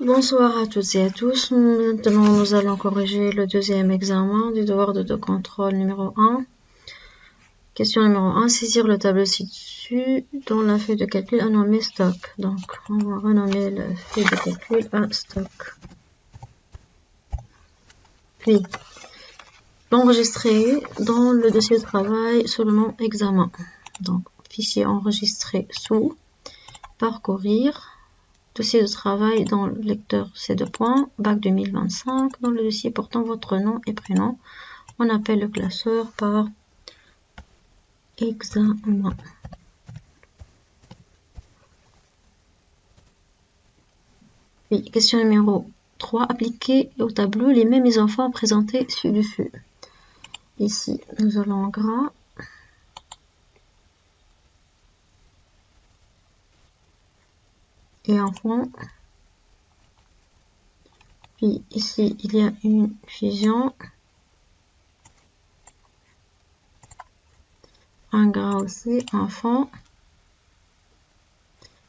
Bonsoir à toutes et à tous. Maintenant, nous allons corriger le deuxième examen du devoir de contrôle numéro 1. Question numéro 1. Saisir le tableau ci-dessus dont la feuille de calcul a nommé stock. Donc, on va renommer la feuille de calcul à stock. Puis, l'enregistrer dans le dossier de travail sous le nom examen. Donc, fichier enregistré sous, parcourir. Dossier de travail dans le lecteur C2 points, bac 2025, dans le dossier portant votre nom et prénom, on appelle le classeur par examen. Puis, question numéro 3, appliquer au tableau les mêmes mises en forme présentées ci-dessus. Ici, nous allons en gras. Et en fond. Puis ici, il y a une fusion. Un gras aussi, un fond.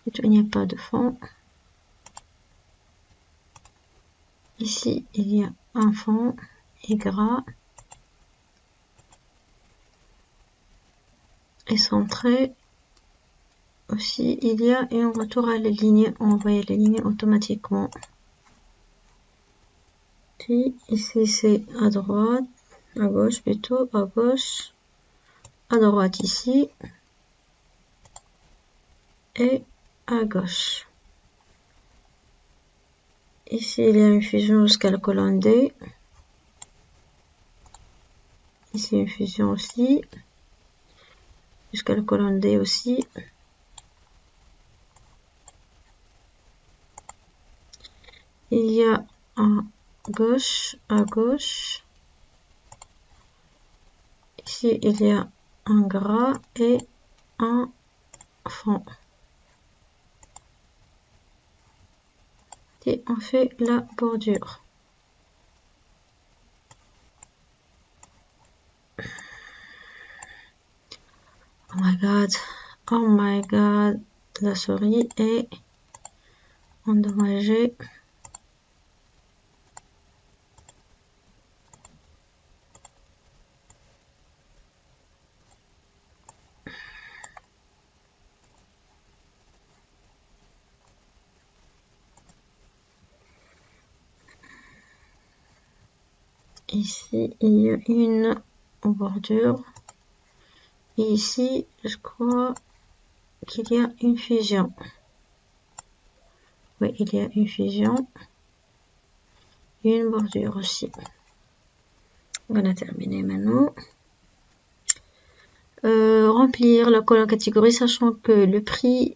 Il n'y a pas de fond. Ici, il y a un fond et gras. Et centré. Aussi, il y a un retour à la ligne. On voit les lignes automatiquement. Puis ici, c'est à droite, à gauche plutôt, à gauche, à droite ici, et à gauche. Ici, il y a une fusion jusqu'à la colonne D. Ici, une fusion aussi, jusqu'à la colonne D aussi. Il y a à gauche. Ici, il y a un gras et un fond. Et on fait la bordure. Oh my god, la souris est endommagée. Ici, il y a une bordure. Et ici, je crois qu'il y a une fusion. Oui, il y a une fusion. Et une bordure aussi. On a terminé maintenant. Remplir la colonne catégorie, sachant que le prix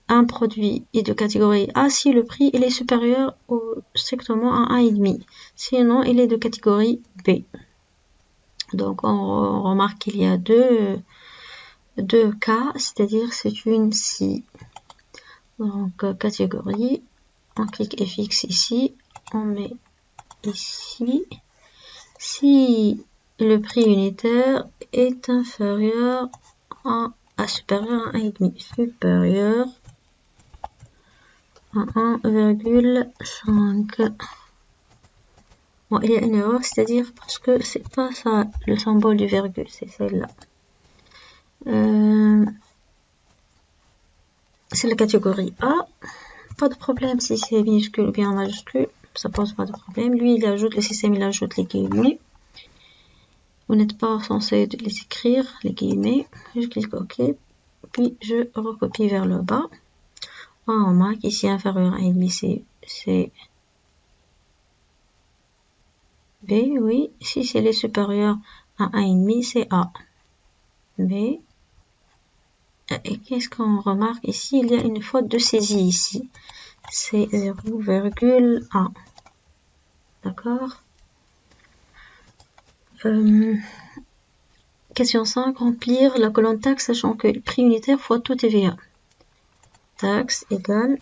un produit est de catégorie A si le prix il est supérieur strictement à 1,5. Sinon, il est de catégorie B. Donc, on remarque qu'il y a deux cas, c'est-à-dire c'est une si. Donc, catégorie, on clique FX ici, on met ici. Si le prix unitaire est inférieur à supérieur à 1,5, supérieur à 1,5. Bon, il y a une erreur, c'est-à-dire parce que c'est pas ça le symbole du virgule, c'est celle-là. C'est la catégorie A. Pas de problème si c'est minuscule ou bien majuscule, ça pose pas de problème. Lui, il ajoute, le système, il ajoute les guillemets. Vous n'êtes pas censé les écrire, les guillemets. Je clique OK, puis je recopie vers le bas. On remarque ici inférieur à 1,5, c'est B, oui. Si c'est les supérieurs à 1,5, c'est A. B. Et qu'est-ce qu'on remarque ici? Il y a une faute de saisie ici. C'est 0,1. D'accord? Question 5. Remplir la colonne taxe, sachant que le prix unitaire fois tout TVA. Taxe égale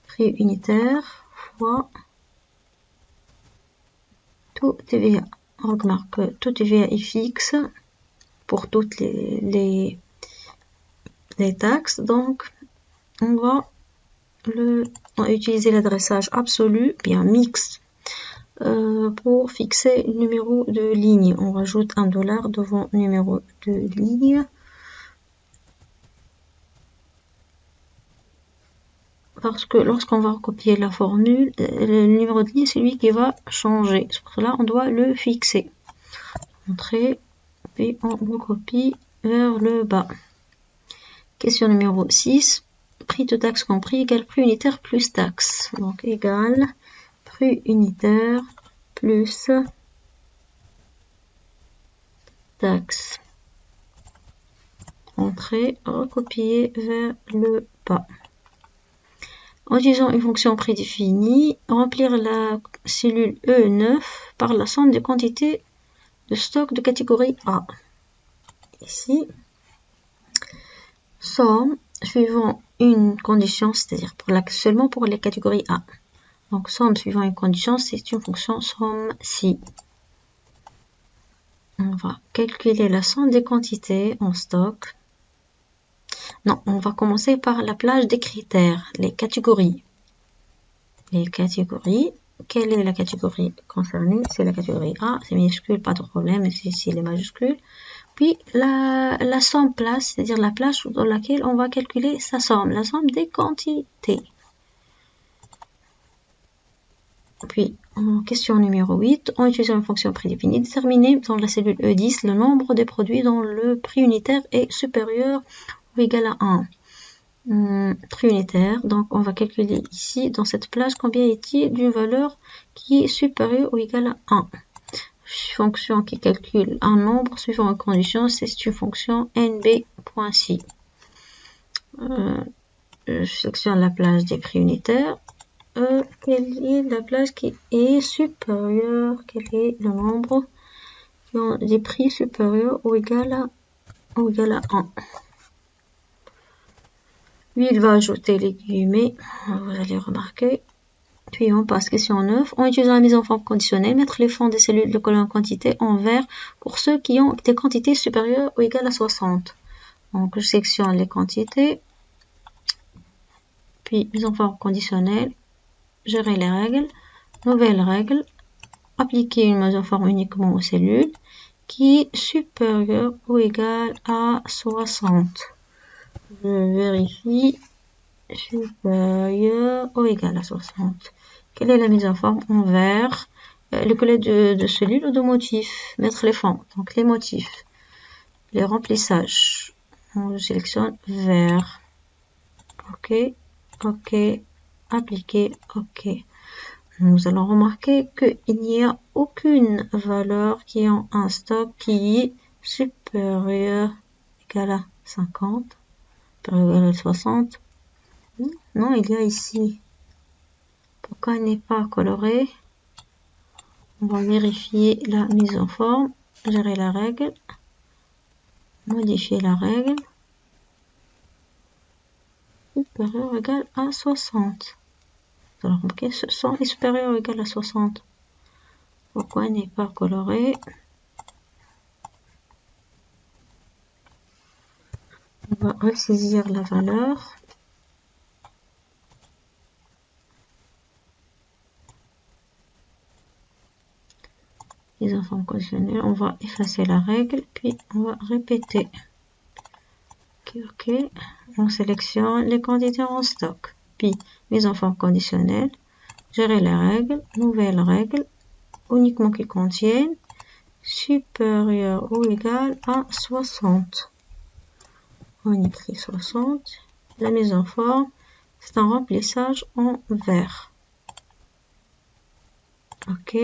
prix unitaire fois tout TVA. On remarque que tout TVA est fixe pour toutes les taxes. Donc, on va on a utilisé l'adressage absolu, bien mixte, pour fixer le numéro de ligne. On rajoute $1 devant numéro de ligne. Parce que lorsqu'on va recopier la formule, le numéro de ligne, c'est lui qui va changer. Pour cela, on doit le fixer. Entrée, puis on recopie vers le bas. Question numéro 6. Prix de taxe compris égale prix unitaire plus taxe. Donc, égale prix unitaire plus taxe. Entrée, recopier vers le bas. En utilisant une fonction prédéfinie, remplir la cellule E9 par la somme des quantités de stock de catégorie A. Ici, somme suivant une condition, c'est-à-dire seulement pour les catégories A. Donc, somme suivant une condition, c'est une fonction somme si. On va calculer la somme des quantités en stock. Non, on va commencer par la plage des critères, les catégories. Les catégories, quelle est la catégorie concernée? C'est la catégorie A, c'est minuscule, pas de problème, mais c'est ici les majuscules. Puis la somme place, c'est-à-dire la plage dans laquelle on va calculer sa somme, la somme des quantités. Puis, en question numéro 8, en utilisant une fonction prédéfinie, déterminer dans la cellule E10 le nombre des produits dont le prix unitaire est supérieur ou égal à 1. Prix unitaire, donc on va calculer ici, dans cette plage, combien est-il d'une valeur qui est supérieure ou égale à 1. Fonction qui calcule un nombre suivant une condition, c'est une fonction nb.si. Je sélectionne la plage des prix unitaires. Quelle est la plage qui est supérieure? Quel est le nombre qui ont des prix supérieurs ou égal à 1? Puis il va ajouter les guillemets, vous allez remarquer. Puis on passe question 9. En utilisant la mise en forme conditionnelle, mettre les fonds des cellules de colonne quantité en vert pour ceux qui ont des quantités supérieures ou égales à 60. Donc je sélectionne les quantités. Puis mise en forme conditionnelle. Gérer les règles. Nouvelle règle. Appliquer une mise en forme uniquement aux cellules qui est supérieure ou égale à 60. Je vérifie. Supérieur ou égal à 60. Quelle est la mise en forme en vert? Le collet de cellules ou de motifs. Mettre les fonds, donc les motifs. Les remplissages. Je sélectionne vert. OK, OK, appliquer, OK. Nous allons remarquer qu'il n'y a aucune valeur qui est en un stock qui est supérieur égal à 50, supérieur égal à 60. Non, il y a ici. Pourquoi il n'est pas coloré? On va vérifier la mise en forme. Gérer la règle. Modifier la règle. Supérieur ou égal à 60. Alors, ok, ce 100 est supérieur ou égal à 60. Pourquoi il n'est pas coloré? On va ressaisir la valeur. Les informes conditionnelles, on va effacer la règle, puis on va répéter. OK. On sélectionne les quantités en stock. Puis, mise en forme conditionnelle, gérer les règles, nouvelle règle, uniquement qui contiennent supérieur ou égal à 60. On écrit 60. La mise en forme, c'est un remplissage en vert. OK.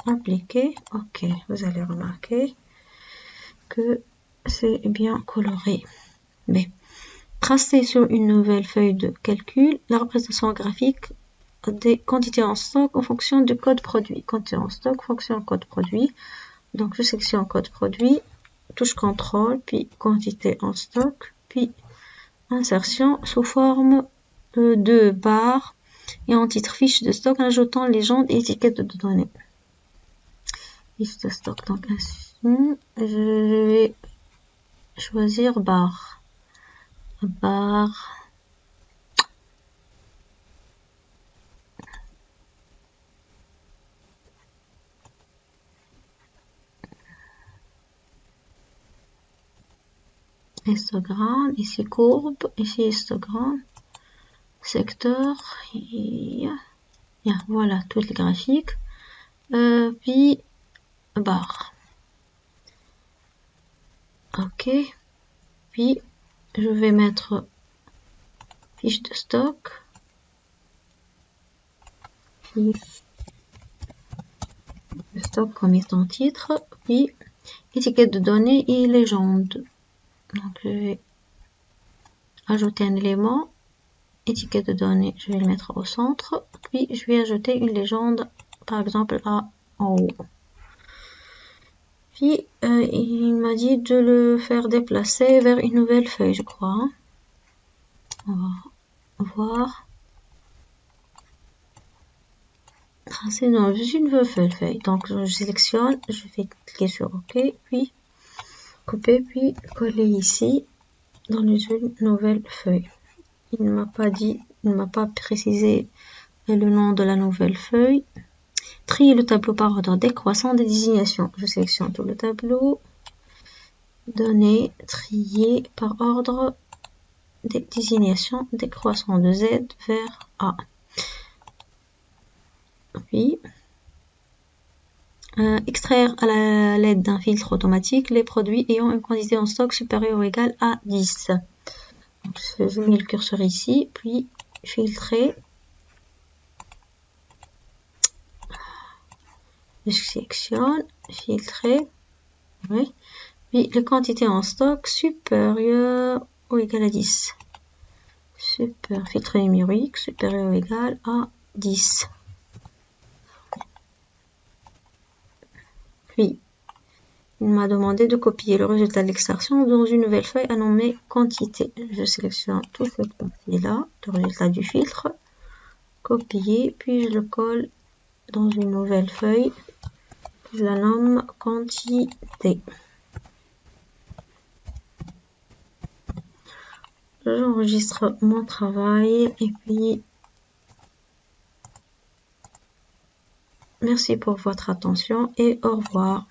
Appliquer. OK. Vous allez remarquer que c'est bien coloré. Mais tracer sur une nouvelle feuille de calcul la représentation graphique des quantités en stock en fonction du code produit. Quantité en stock, fonction code produit. Donc, je sélectionne code produit, touche contrôle, puis quantité en stock, puis insertion sous forme de barre et en titre fiche de stock en ajoutant légende et étiquette de données. Fiche de stock, donc ainsi, je vais choisir barre. Barre histogramme, ici courbe, ici histogramme, secteur, voilà tous les graphiques, puis barre. Ok, puis je vais mettre fiche de stock, fiche de stock comme étant titre, puis étiquette de données et légende. Donc je vais ajouter un élément, étiquette de données, je vais le mettre au centre, puis je vais ajouter une légende, par exemple en haut. Puis il m'a dit de le faire déplacer vers une nouvelle feuille, je crois. Hein. On va voir. Tracer dans une nouvelle feuille. Donc je sélectionne, je vais cliquer sur OK, puis copier, puis coller ici dans une nouvelle feuille. Il ne m'a pas dit, il ne m'a pas précisé le nom de la nouvelle feuille. Trier le tableau par ordre décroissant des désignations. Je sélectionne tout le tableau. Données, trier par ordre des désignations décroissant de Z vers A. Puis, extraire à l'aide d'un filtre automatique les produits ayant une quantité en stock supérieure ou égale à 10. Donc, je mets le curseur ici, puis filtrer. Je sélectionne, filtrer. Oui. Puis les quantités en stock supérieures ou égale à 10. Super, filtre numérique supérieur ou égal à 10. Puis, il m'a demandé de copier le résultat de l'extraction dans une nouvelle feuille à nommer quantité. Je sélectionne toute cette partie-là, le résultat du filtre, copier, puis je le colle dans une nouvelle feuille. Je la nomme quantité. J'enregistre mon travail et puis merci pour votre attention et au revoir.